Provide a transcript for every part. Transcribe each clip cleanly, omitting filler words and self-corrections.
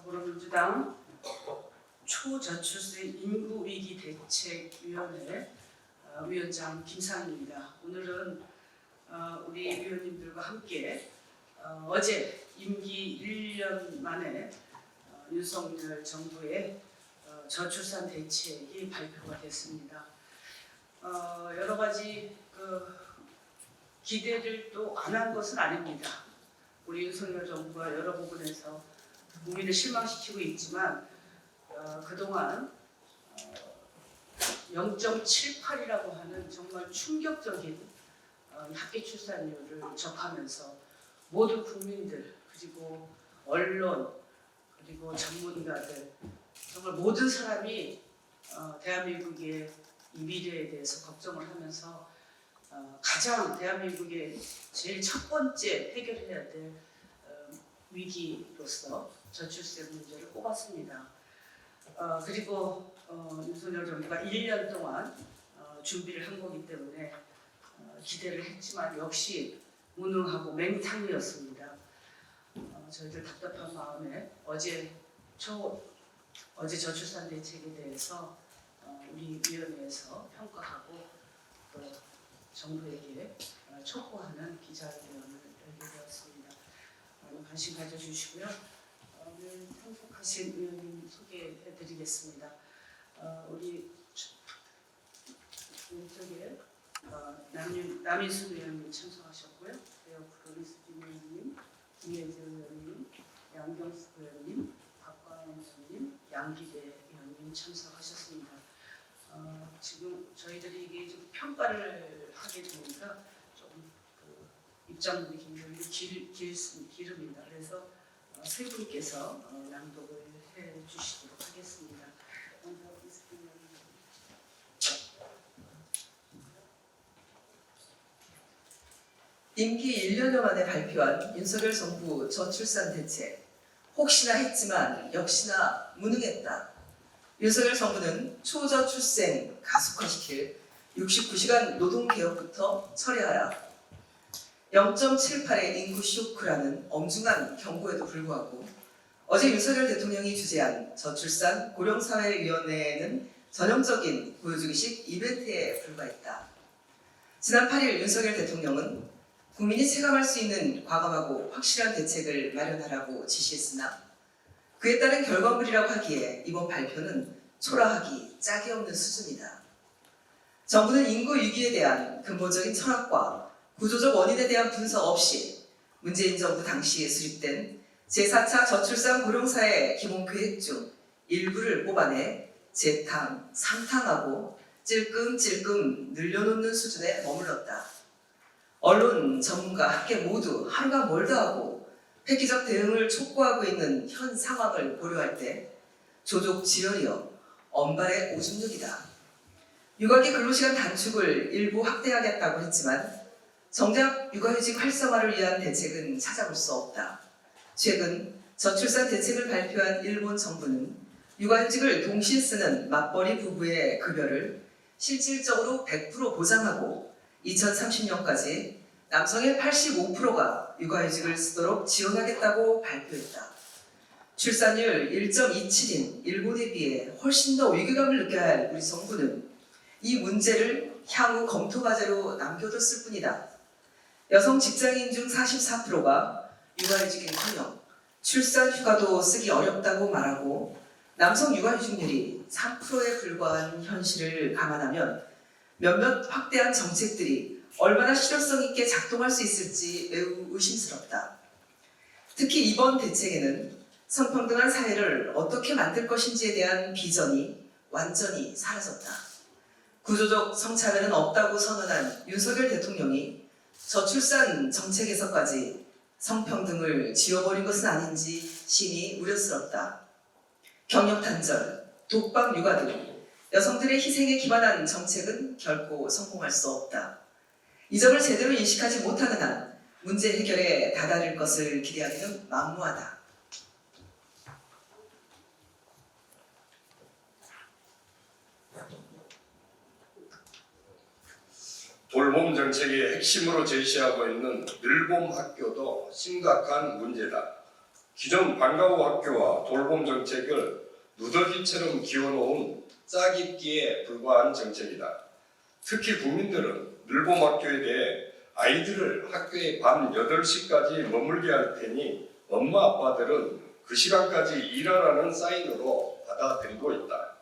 더불어민주당 초저출생 인구위기 대책위원회 위원장 김상희입니다. 오늘은 우리 위원님들과 함께 어제 임기 1년 만에 윤석열 정부의 저출산 대책이 발표가 됐습니다. 여러 가지 기대를 또 안 한 것은 아닙니다. 우리 윤석열 정부가 여러 부분에서 국민을 실망시키고 있지만 그동안 0.78이라고 하는 정말 충격적인 학계 출산율을 접하면서 모든 국민들 그리고 언론 그리고 전문가들 정말 모든 사람이 대한민국의 이 미래에 대해서 걱정을 하면서 가장 대한민국의 제일 첫 번째 해결해야 될 위기로서 저출생 문제를 꼽았습니다. 그리고 윤석열 정부가 1년 동안 준비를 한 거기 때문에 기대를 했지만 역시 무능하고 맹탕이었습니다. 저희들 답답한 마음에 어제 저출산 대책에 대해서 우리 위원회에서 평가하고 또 정부에게 촉구하는 기자회견을 열게 되었습니다. 관심 가져주시고요. 오늘 참석하신 의원님 소개해드리겠습니다. 우리 왼쪽에 남인순 의원님 참석하셨고요. 베어프로 이수진 의원님, 김혜재 의원님, 양경숙 의원님, 박광원 의원님, 양기대 의원님 참석하셨습니다. 지금 저희들이 이게 좀 평가를 하게 되니까 좀 입장문이 굉장히 길습니다. 그래서 세 분께서 낭독을 해주시도록 하겠습니다. 임기 1년여 만에 발표한 윤석열 정부 저출산 대책. 혹시나 했지만 역시나 무능했다. 윤석열 정부는 초저출생 가속화시킬 69시간 노동개혁부터 철회하라. 0.78의 인구 쇼크라는 엄중한 경고에도 불구하고 어제 윤석열 대통령이 주재한 저출산 고령사회위원회에는 전형적인 보여주기식 이벤트에 불과했다. 지난 8일 윤석열 대통령은 국민이 체감할 수 있는 과감하고 확실한 대책을 마련하라고 지시했으나 그에 따른 결과물이라고 하기에 이번 발표는 초라하기 짝이 없는 수준이다. 정부는 인구 위기에 대한 근본적인 철학과 구조적 원인에 대한 분석 없이 문재인 정부 당시에 수립된 제4차 저출산 고령사회 기본계획 중 일부를 뽑아내 재탕, 상탕하고 찔끔찔끔 늘려놓는 수준에 머물렀다. 언론, 전문가, 학계 모두 하루가 멀다 하고 획기적 대응을 촉구하고 있는 현 상황을 고려할 때 조족지혈이여 언발의 오줌누기다. 육아기 근로시간 단축을 일부 확대하겠다고 했지만 정작 육아휴직 활성화를 위한 대책은 찾아볼 수 없다. 최근 저출산 대책을 발표한 일본 정부는 육아휴직을 동시에 쓰는 맞벌이 부부의 급여를 실질적으로 100% 보장하고 2030년까지 남성의 85%가 육아휴직을 쓰도록 지원하겠다고 발표했다. 출산율 1.27인 일본에 비해 훨씬 더 위기감을 느껴야 할 우리 정부는 이 문제를 향후 검토 과제로 남겨뒀을 뿐이다. 여성 직장인 중 44%가 육아휴직은커녕 출산 휴가도 쓰기 어렵다고 말하고 남성 육아휴직률이 3%에 불과한 현실을 감안하면 몇몇 확대한 정책들이 얼마나 실효성 있게 작동할 수 있을지 매우 의심스럽다. 특히 이번 대책에는 성평등한 사회를 어떻게 만들 것인지에 대한 비전이 완전히 사라졌다. 구조적 성차별은 없다고 선언한 윤석열 대통령이 저출산 정책에서까지 성평등을 지워버린 것은 아닌지 심히 우려스럽다. 경력 단절, 독박 육아 등 여성들의 희생에 기반한 정책은 결코 성공할 수 없다. 이 점을 제대로 인식하지 못하는 한 문제 해결에 다다를 것을 기대하기는 만무하다. 돌봄 정책의 핵심으로 제시하고 있는 늘봄 학교도 심각한 문제다. 기존 방과후 학교와 돌봄 정책을 누더기처럼 기워놓은 짜깁기에 불과한 정책이다. 특히 국민들은 늘봄 학교에 대해 아이들을 학교에 밤 8시까지 머물게 할 테니 엄마 아빠들은 그 시간까지 일하라는 사인으로 받아들이고 있다.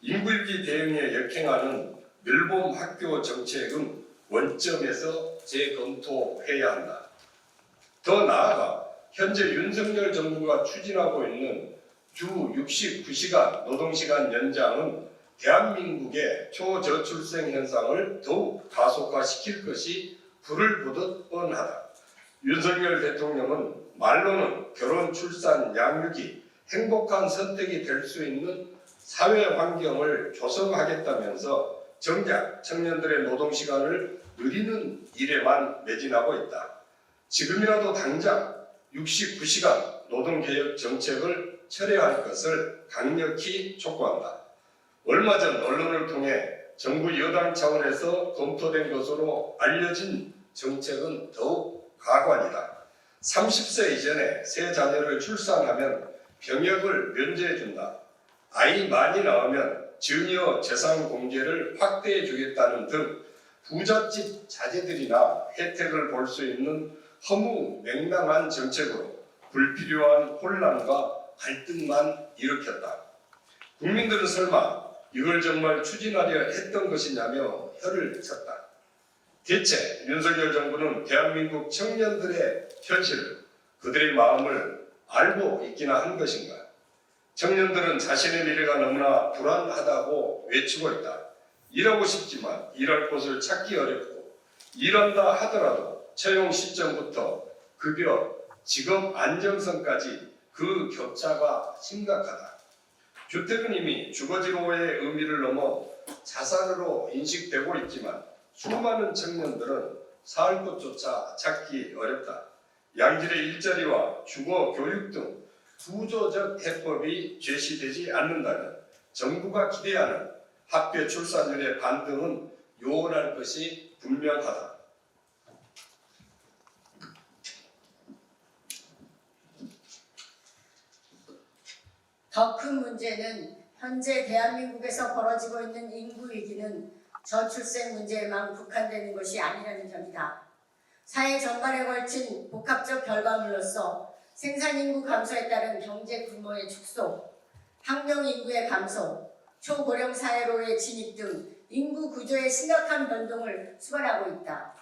인구위기 대응에 역행하는 늘봄 학교 정책은 원점에서 재검토해야 한다. 더 나아가 현재 윤석열 정부가 추진하고 있는 주 69시간 노동시간 연장은 대한민국의 초저출생 현상을 더욱 가속화시킬 것이 불을 보듯 뻔하다. 윤석열 대통령은 말로는 결혼, 출산, 양육이 행복한 선택이 될 수 있는 사회 환경을 조성하겠다면서 정작 청년들의 노동시간을 늘리는 일에만 매진하고 있다. 지금이라도 당장 69시간 노동개혁 정책을 철회할 것을 강력히 촉구한다. 얼마 전 언론을 통해 정부 여당 차원에서 검토된 것으로 알려진 정책은 더욱 가관이다. 30세 이전에 새 자녀를 출산하면 병역을 면제해준다. 아이 많이 낳으면 증여 재산 공개를 확대해 주겠다는 등 부잣집 자제들이나 혜택을 볼 수 있는 허무맹랑한 정책으로 불필요한 혼란과 갈등만 일으켰다. 국민들은 설마 이걸 정말 추진하려 했던 것이냐며 혀를 쳤다. 대체 윤석열 정부는 대한민국 청년들의 현실을, 그들의 마음을 알고 있기나 한 것인가? 청년들은 자신의 미래가 너무나 불안하다고 외치고 있다. 일하고 싶지만 일할 곳을 찾기 어렵고, 일한다 하더라도 채용 시점부터 급여, 직업 안정성까지 그 격차가 심각하다. 주택은 이미 주거지로의 의미를 넘어 자산으로 인식되고 있지만 수많은 청년들은 살 곳조차 찾기 어렵다. 양질의 일자리와 주거, 교육 등 구조적 해법이 제시되지 않는다면 정부가 기대하는 학교 출산율의 반등은 요원할 것이 분명하다. 더 큰 문제는 현재 대한민국에서 벌어지고 있는 인구 위기는 저출생 문제에만 국한되는 것이 아니라는 점이다. 사회 전반에 걸친 복합적 결과물로서 생산인구 감소에 따른 경제 규모의 축소, 학령 인구의 감소, 초고령 사회로의 진입 등 인구 구조의 심각한 변동을 수반하고 있다.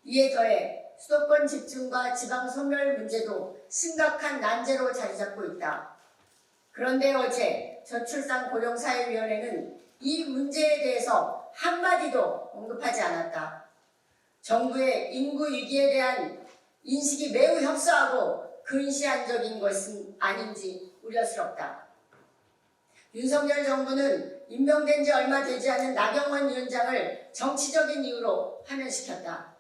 이에 더해 수도권 집중과 지방 소멸 문제도 심각한 난제로 자리 잡고 있다. 그런데 어제 저출산 고령사회위원회는 이 문제에 대해서 한마디도 언급하지 않았다. 정부의 인구 위기에 대한 인식이 매우 협소하고 근시안적인 것은 아닌지 우려스럽다. 윤석열 정부는 임명된 지 얼마 되지 않은 나경원 위원장을 정치적인 이유로 파면시켰다.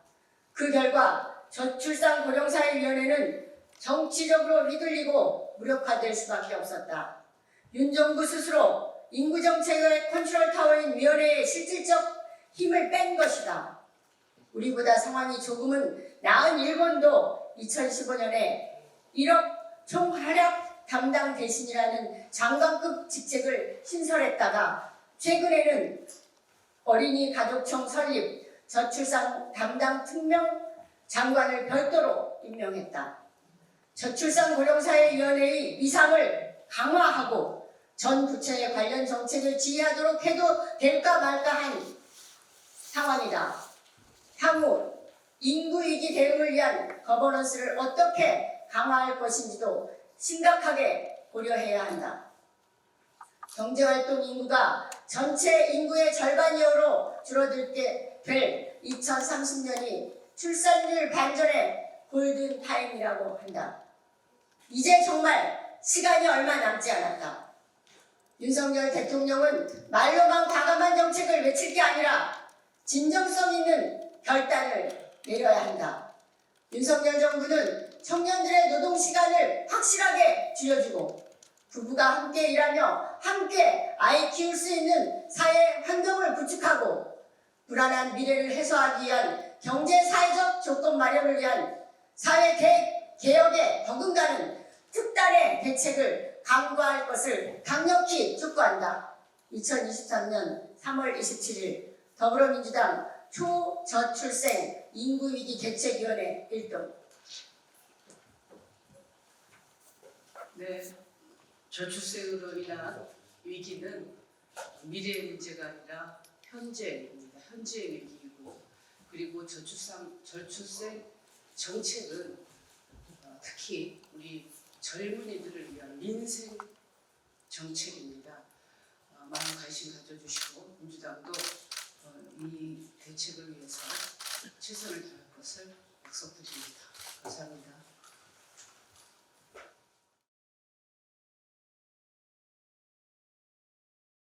그 결과 저출산 고령사회위원회는 정치적으로 휘둘리고 무력화될 수밖에 없었다. 윤 정부 스스로 인구정책의 컨트롤 타워인 위원회의 실질적 힘을 뺀 것이다. 우리보다 상황이 조금은 나은 일본도 2015년에 1억 총활약 담당 대신이라는 장관급 직책을 신설했다가 최근에는 어린이 가족청 설립, 저출산 담당 특명 장관을 별도로 임명했다. 저출산 고령사회위원회의 위상을 강화하고 전 부처의 관련 정책을 지휘하도록 해도 될까 말까 한 상황이다. 향후 인구위기 대응을 위한 거버넌스를 어떻게 강화할 것인지도 심각하게 고려해야 한다. 경제활동 인구가 전체 인구의 절반 이하로 줄어들게 될 2030년이 출산율 반전의 골든타임이라고 한다. 이제 정말 시간이 얼마 남지 않았다. 윤석열 대통령은 말로만 과감한 정책을 외칠 게 아니라 진정성 있는 결단을 내려야 한다. 윤석열 정부는 청년들의 노동시간을 확실하게 줄여주고 부부가 함께 일하며 함께 아이 키울 수 있는 사회 환경을 구축하고 불안한 미래를 해소하기 위한 경제 사회적 조건 마련을 위한 사회 개혁에 버금가는 특단의 대책을 강구할 것을 강력히 촉구한다. 2023년 3월 27일 더불어민주당 초저출생 인구위기 대책위원회 1동. 네, 저출생으로 인한 위기는 미래의 문제가 아니라 현재입니다. 현재의 위기이고, 그리고 저출생 정책은 특히 우리 젊은이들을 위한 민생 정책입니다. 많은 관심 가져주시고 민주당도 이 대책을 위해서 최선을 다할 것을 약속드립니다. 감사합니다.